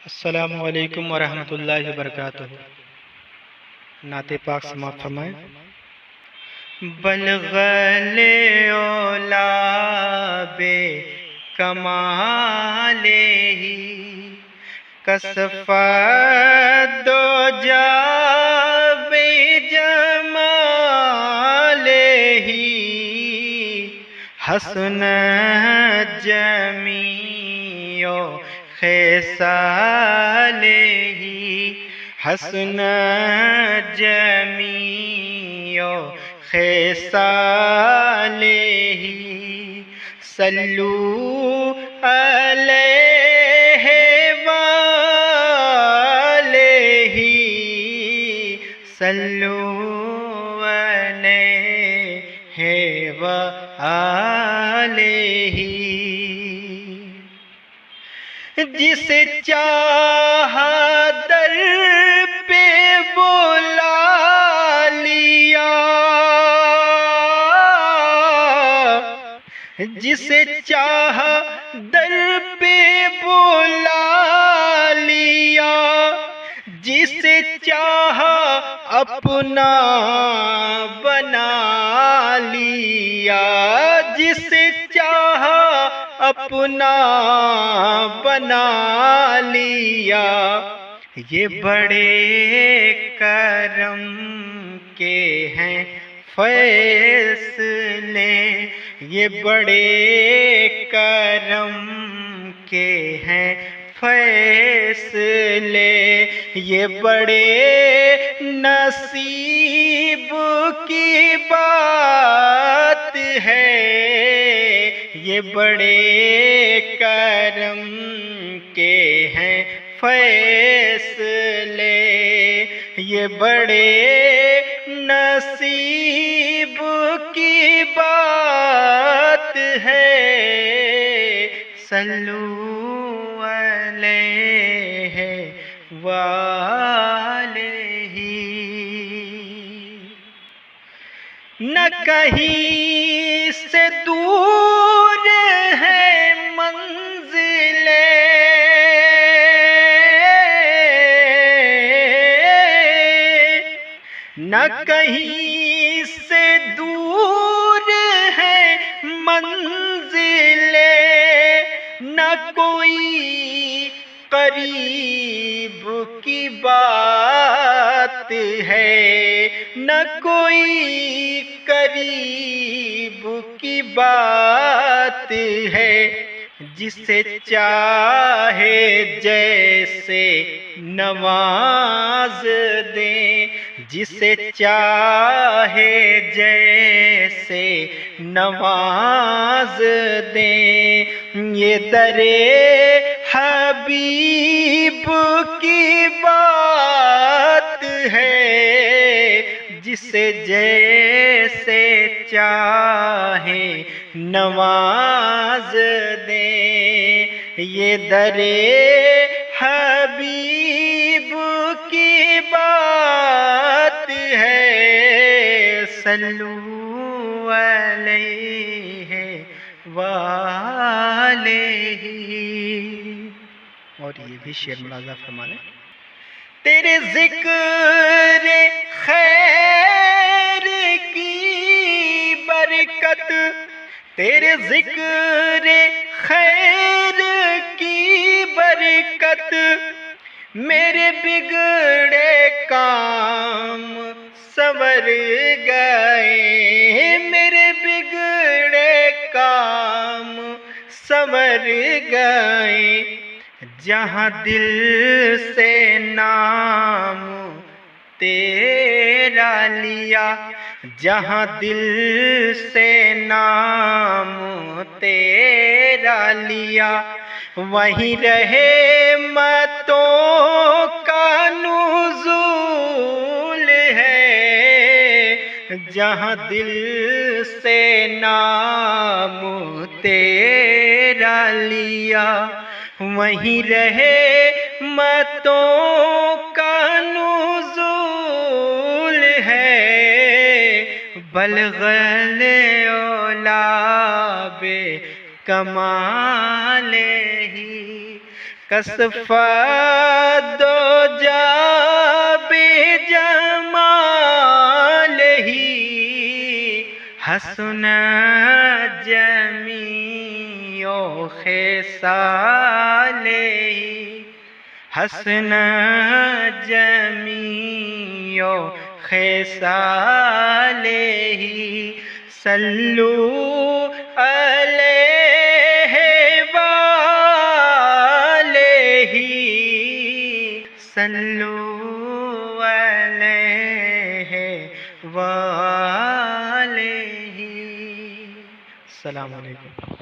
السلام علیکم ورحمۃ اللہ وبرکاتہ۔ نعت پاک سماعت فرمائیں۔ بلغل اولا بے کمال ہی کسفت دو جا بے جمال ہی حسن جمیع خصال ہی حسن جمیع خصال ہی صلو علیہ وآلہ صلو علیہ وآلہ جسے چاہا در پہ بلا لیا، جسے چاہا در پہ بلا لیا، جسے چاہا اپنا بنا لیا، جسے چاہا اپنا بنا لیا۔ یہ بڑے کرم کے ہیں فیصلے، یہ بڑے کرم کے ہیں فیصلے، یہ بڑے نصیب کی بات ہے، یہ بڑے کرم کے ہیں فیصلے، یہ بڑے نصیب کی بات ہے۔ صلو علیہ وآلہ۔ نہ کہیں سے دور ہے منزلیں، نہ کہیں سے دور ہے منزلیں، نہ کوئی قریب کی بات ہے، نہ کوئی قریب کی بات ہے۔ جسے چاہے جیسے نواز دیں، جسے چاہے جیسے نواز دیں، یہ درے حبیب کی بات ہے۔ جسے جیسے چاہے نواز دیں، یہ درے حبیب کی بات ہے۔ صلو علیہ وآلہ۔ اور یہ بھی شعر ملاحظہ فرما لیں۔ تیرے ذکر خیر کی برکت، تیرے ذکر خیر کی برکت، میرے بگڑے کام سنور گئے، میرے بگڑے کام سنور گئے۔ جہاں دل سے نام تیرا لیا، جہاں دل سے نام تیرا لیا، وہیں رحمتوں کا نزول ہے۔ جہاں دل سے نام تیرا لیا، وہیں رحمتوں کا نزول ہے۔ بلغل اولا بے کمال ہی کسفت دو جا بجمالہ حسن جمیع خصالہ حسن جمیع خصالہ صلو علیہ وآلہ صلو علیہ وآلہ۔ السلام علیکم۔